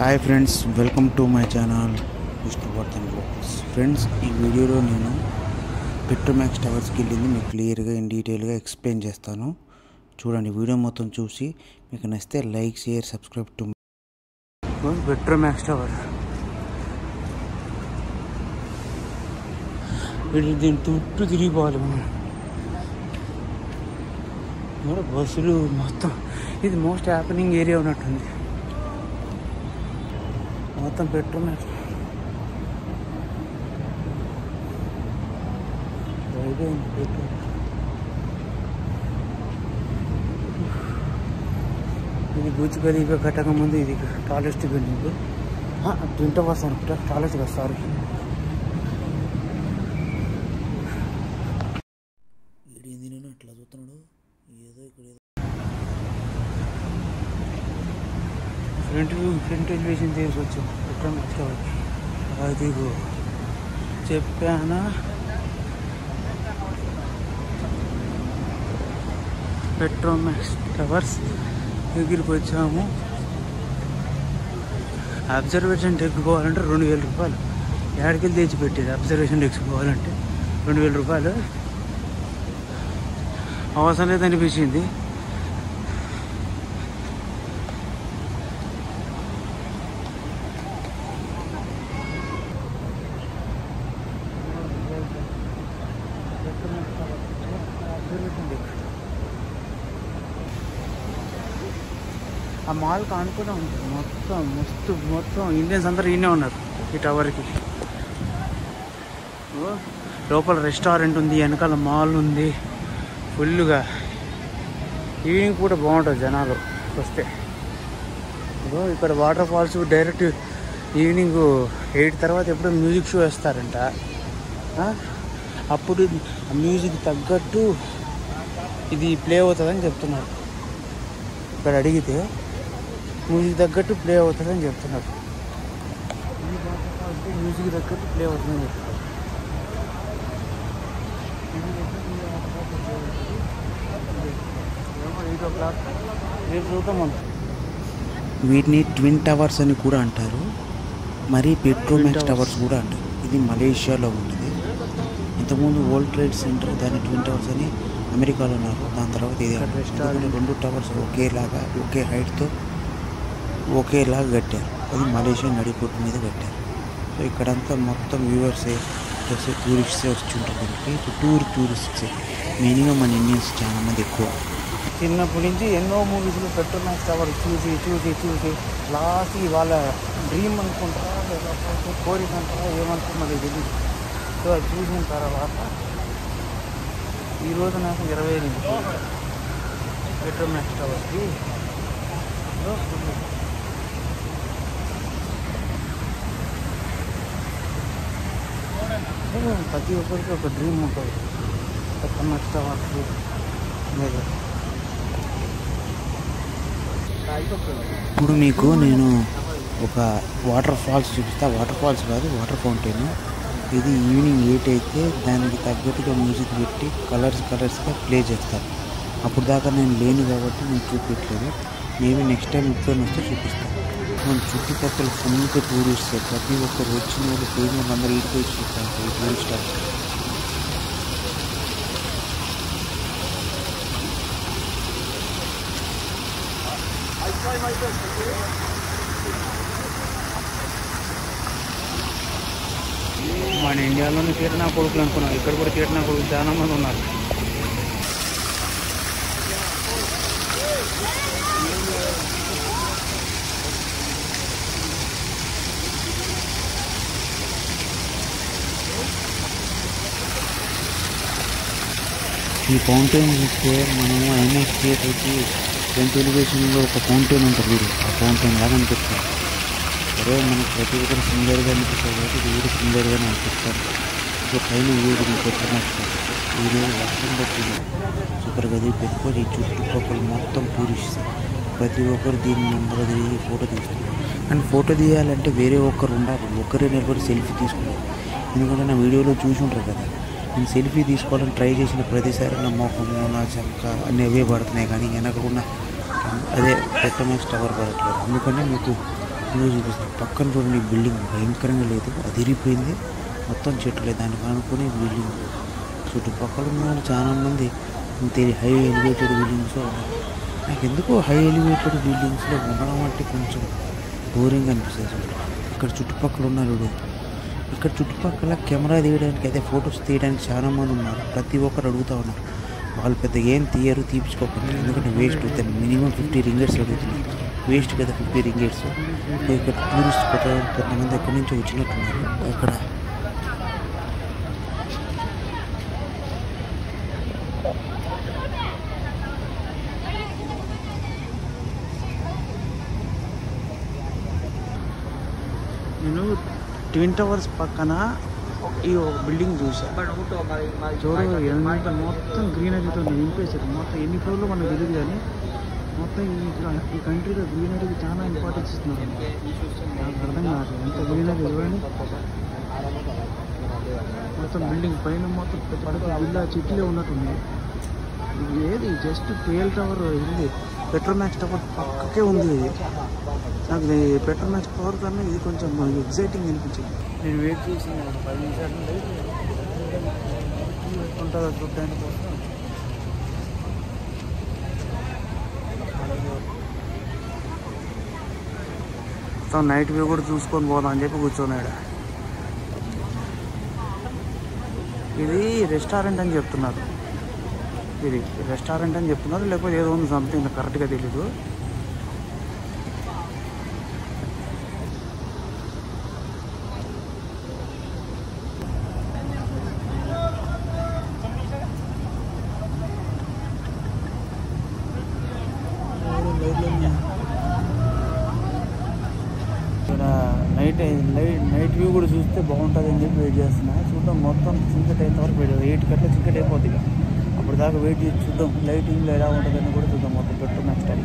Hi friends, welcome to my channel Vishnuvardhan blogs. Friends, ఈ వీడియోలో నేను పెట్రోమాక్స్ టవర్స్కి వెళ్ళింది మీకు క్లియర్గా ఇన్ డీటెయిల్గా ఎక్స్ప్లెయిన్ చేస్తాను. చూడండి, వీడియో మొత్తం చూసి మీకు నచ్చితే like, share, subscribe to Petromax tower. దీని చుట్టూ తిరిగిపోవాలి మనం. బస్సులు మొత్తం ఇది మోస్ట్ హ్యాపెనింగ్ ఏరియా ఉన్నట్టుంది. మొత్తం పెట్రోమాక్స్ ఇది బుర్జ్ ఖలీఫా కట్టక ముందు ఇది టాలెస్ట్ బిల్డింగ్. ట్విన్ టవర్స్ అనుకుంటా, టాలెస్ట్ కదా, సారీ. ఏంది నేను అట్లా చూస్తున్నాడు, ఏదో ఇక్కడ ఫ్రంట్ ఎలివేషన్ తీసుకొచ్చు పెట్రోమాక్స్ టవర్. అది చెప్పానా, పెట్రోమాక్స్ టవర్స్ దగ్గరికి వచ్చాము. అబ్జర్వేషన్ డెక్ పోవాలంటే 2000 రూపాయలు. ఏడకెళ్ళి తెచ్చి పెట్టేది అబ్జర్వేషన్ డెక్స్ పోవాలంటే 2000 రూపాయలు. అవసరం లేదనిపించింది. ఆ మాల్ కానుకునే ఉంటుంది మొత్తం ఇండియన్స్ అందరూ ఈయనే ఉన్నారు ఈ టవర్కి. లోపల రెస్టారెంట్ ఉంది, వెనకాల మాల్ ఉంది ఫుల్గా. ఈవినింగ్ కూడా బాగుంటుంది జనాలు వస్తే. ఇక్కడ వాటర్ ఫాల్స్ డైరెక్ట్ ఈవినింగ్ 8 తర్వాత ఎప్పుడో మ్యూజిక్ షో వేస్తారంట. అప్పుడు మ్యూజిక్ తగ్గట్టు ఇది ప్లే అవుతుందని చెప్తున్నారు. ఇక్కడ అడిగితే మ్యూజిక్ తగ్గట్టు ప్లే అవుతుందని చెప్తున్నారు. ఈ వాటర్ ఫాల్స్ మ్యూజిక్ తగ్గట్టు ప్లే అవుతుందని చెప్తున్నారు. రేపు చూద్దాం. వీటిని ట్విన్ టవర్స్ అని కూడా అంటారు, మరి పెట్రోమాక్స్ టవర్స్ కూడా అంటారు. ఇది మలేషియాలో ఉంటుంది. ఇంతకుముందు వరల్డ్ ట్రేడ్ సెంటర్ దాని ట్విన్ టవర్స్ అని అమెరికాలో ఉన్నారు. దాని తర్వాత ఇది 2 టవర్స్ ఒకేలాగా ఒకే హైట్తో ఒకేలాగా కట్టారు. అది మలేషియా నడిపోటు మీద కట్టారు. సో ఇక్కడంతా మొత్తం వ్యూవర్సే ప్లస్ టూరిస్ట్సే వచ్చి ఉంటారు. దీనికి టూరిస్ట్సే మినిమం మన ఇండియన్స్ చాలా మంది ఎక్కువ. చిన్నప్పటి నుంచి ఎన్నో మూవీస్లో పెట్రోమాక్స్ టవర్ చూసి లాస్ట్ వాళ్ళ డ్రీమ్ అనుకుంటారా లేకపోతే కోరిక అంటారా ఏమనుకున్నది తెలియదు. సో అది చూసిన తర్వాత ఈరోజు నాకు 28 పెట్రోమాక్స్ టవర్కి. ప్రతి ఒక్కరికి ఒక డ్రీమ్ ఉంటుంది పెట్రోమాక్స్ టవర్కి మీద. ఇప్పుడు మీకు నేను ఒక వాటర్ ఫాల్స్ చూపిస్తా. వాటర్ ఫాల్స్ కాదు, వాటర్ ఫౌంటైన్. ఇది ఈవినింగ్ 8 అయితే దానికి తగ్గట్టుగా మ్యూజిక్ పెట్టి కలర్స్గా ప్లే చేస్తారు. అప్పుడు దాకా నేను లేను కాబట్టి నేను చూపించలేదు. మేబీ నెక్స్ట్ టైం ఎప్పుడైనా వస్తే చూపిస్తాను. మన చుట్టుపక్కల ఫుల్గా టూరిస్ట్, ప్రతి ఒక్కరు వచ్చిన వాళ్ళు పోయిన వాళ్ళు అందరూ ఈడికి వచ్చి చూస్తారు ఈ టూరిస్ట్ హౌస్. మన ఇండియాలోని తీటనా కొడుకులు అనుకున్నారు, ఇక్కడ కూడా తీటనా కొడుకులు చాలా మంది ఉన్నారు. ఈ ఫౌంటైన్ చూస్తే మనము ఐమాక్స్ థియేటర్కి ఫ్రంట్ ఎలివేషన్లో ఒక ఫౌంటైన్ ఉంటుంది. ఆ ఫౌంటైన్ లాగా అనిపిస్తుంది. సరే, మనకు ప్రతి ఒక్కరు సింగర్గా అనిపిస్తుంది కాబట్టి ఇది కూడా సింగర్గానే అనిపిస్తారు. ఇక పైన వీడిని పెట్టినట్టు వీడియో వర్షం పట్టింది సూపర్గా అది పెట్టుకొని చుట్టుపక్కల మొత్తం టూరిస్ట్ ప్రతి ఒక్కరు దీని ముందర తిరిగి ఫోటో తీస్తున్నారు. అండ్ ఫోటో తీయాలంటే వేరే ఒక్కరు ఉండాలి, ఒక్కరే నిలబడి సెల్ఫీ తీసుకున్నారు. ఎందుకంటే నా వీడియోలో చూసి ఉంటారు కదా, నేను సెల్ఫీ తీసుకోవాలని ట్రై చేసిన ప్రతిసారి నా మొహము, నా చంక అన్నీ అవే పడుతున్నాయి, కానీ వెనక ఉన్న అదే పెట్రోమాక్స్ టవర్ పడట్లేదు. అందుకని మీకు ఇదిగో చూపిస్తాను. పక్కన చూడండి, బిల్డింగ్ భయంకరంగా లేదు, అదిరిపోయింది. మొత్తం చెట్లే, దానికి ఆనుకుని బిల్డింగ్. చుట్టుపక్కల ఉన్న వాళ్ళు చాలామంది ఇంతే హై ఎలివేటెడ్ బిల్డింగ్స్లో ఉన్నారు. నాకు ఎందుకో హై ఎలివేటెడ్ బిల్డింగ్స్లో ఉండడం అంటే కొంచెం బోరింగ్ అనిపిస్తుంది చూడండి. ఇక్కడ చుట్టుపక్కల ఉన్నారు చూడు, ఇక్కడ చుట్టుపక్కల కెమెరా తీయడానికి, అదే ఫొటోస్ తీయడానికి చాలామంది ఉన్నారు. ప్రతి ఒక్కరు అడుగుతూ ఉన్నారు. వాళ్ళు పెద్దగా ఏం తీయరు, తీపించుకోకుండా, ఎందుకంటే వేస్ట్ అవుతాయి. మినిమం 50 రింగేట్స్ అడుగుతున్నారు. వేస్ట్ కదా 50 రింగేట్స్. ఇక్కడ టూరిస్ట్ కొంతమంది ఎక్కడి నుంచో వచ్చినట్టున్నారు. అక్కడ నేను ట్విన్ టవర్స్ పక్కన ఈ ఒక బిల్డింగ్ చూసా. చూడు ఎంత మొత్తం గ్రీనరీతో నింపేశారు. మొత్తం ఎన్ని ఫ్లోర్లో మనకు తెలియదు, కానీ మొత్తం ఈ కంట్రీలో గ్రీనరీకి చాలా ఇంపార్టెన్స్ ఇస్తున్నారు. నాకు అర్థం కాదు ఎంత గ్రీనరీ చూడండి. మొత్తం బిల్డింగ్ పైన మొత్తం పడక విల్లా చెట్లే ఉన్నట్టుంది. ఇది ఏది జస్ట్ కేఎల్ టవర్, ఇది పెట్రోమాక్స్ టవర్ పక్కకే ఉంది. ఇది నాకు పెట్రోమాక్స్ టవర్ కన్నా ఇది కొంచెం ఎగ్జైటింగ్ అనిపించింది. నేను వెయిట్ చేసి 10 నిమిషాలు ఉంటుందో చూడడానికి కోసం. మొత్తం నైట్ వ్యూ కూడా చూసుకొని పోదాం అని చెప్పి కూర్చోన్నాడు. ఇది రెస్టారెంట్ అని చెప్తున్నారు. ఇది రెస్టారెంట్ అని చెప్తున్నారు, లేకపోతే ఏదో ఉంది సంథింగ్, కరెక్ట్గా తెలీదు. ఇక్కడ నైట్ వ్యూ కూడా చూస్తే బాగుంటుంది అని చెప్పి వెయిట్ చేస్తున్నా. చూద్దాం, మొత్తం చీకటి అయిన వరకు వెయిట్ 8 గంటల చీకటి అయిపోతుంది. ఇక అప్పుడు దాకా వెయిట్ చేసి చూద్దాం లైటింగ్లో ఎలా ఉంటుందని కూడా చూద్దాం. మొత్తం పెట్రోమాక్స్ టైం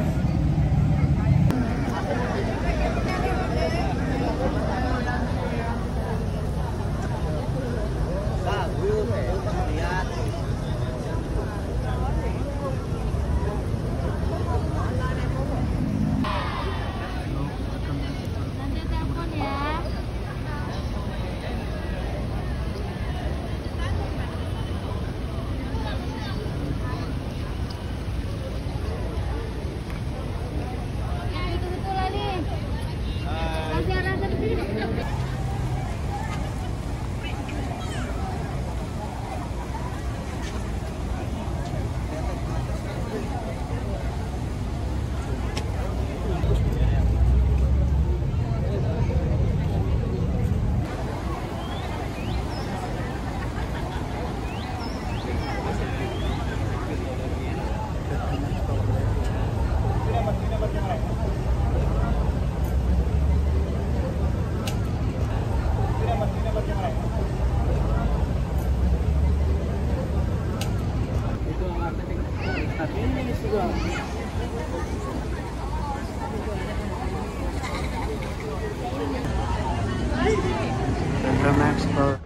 Max per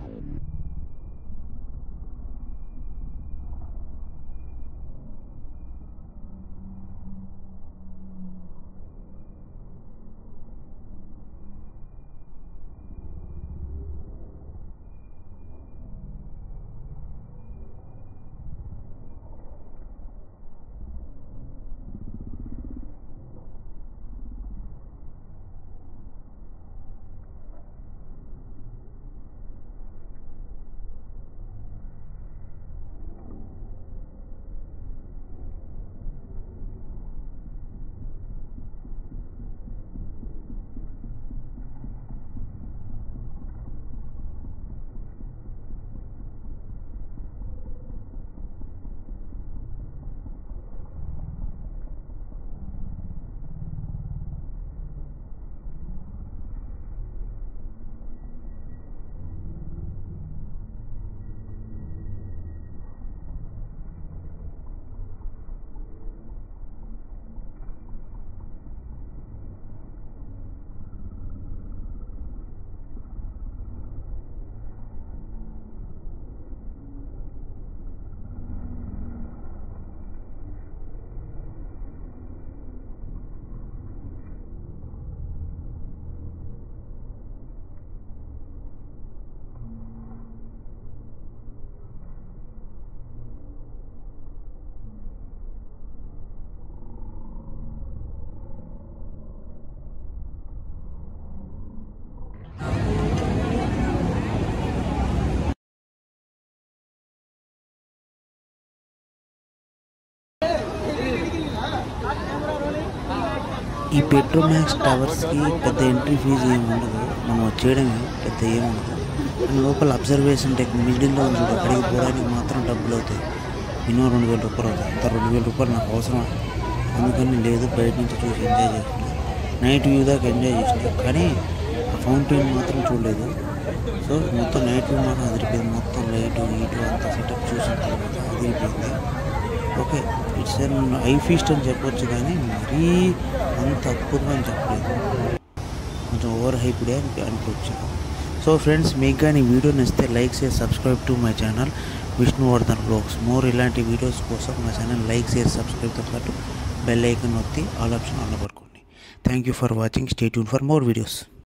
ఈ పెట్రోమాక్స్ టవర్స్కి పెద్ద ఎంట్రీ ఫీజు ఏమి ఉండదు, మనం వచ్చేయడమే, పెద్ద ఏమి ఉండదు. కానీ లోపల అబ్జర్వేషన్ టెక్ మిడిల్లో ఉంది, అక్కడికి పోవడానికి మాత్రం డబ్బులు అవుతాయి. మినిమం 2000 రూపాయలు అవుతాయి. అంత 2000 రూపాయలు నాకు అవసరం, అందుకని లేదు, బయట నుంచి చూసి ఎంజాయ్ చేస్తుంది. నైట్ వ్యూ దాకా ఎంజాయ్ చేసింది, కానీ ఆ ఫౌంటైన్ మాత్రం చూడలేదు. సో మొత్తం నైట్ వ్యూ మాత్రం అదిరిపోయింది. మొత్తం లైట్ హీటు అంతా సెటప్ చూసిన తర్వాత అదిరిపోయింది. ఓకే, ఇట్స్ ఐ ఫీస్ట్ అని చెప్పొచ్చు, కానీ మరీ అంత అద్భుతంగా అని చెప్పలేదు, కొంచెం ఓవర్ హైప్డే అని అనుకోవచ్చు. సో ఫ్రెండ్స్, మీకు కానీ ఈ వీడియో నచ్చితే like share subscribe to my channel Vishnuvardhan vlogs. More ఇలాంటి వీడియోస్ కోసం మా ఛానల్ లైక్ షేర్ సబ్స్క్రైబ్తో పాటు బెల్ ఐకాన్ నొక్కి ఆల్ ఆప్షన్ ఆన్లో పడుకోండి. Thank you for watching. Stay tune for more videos.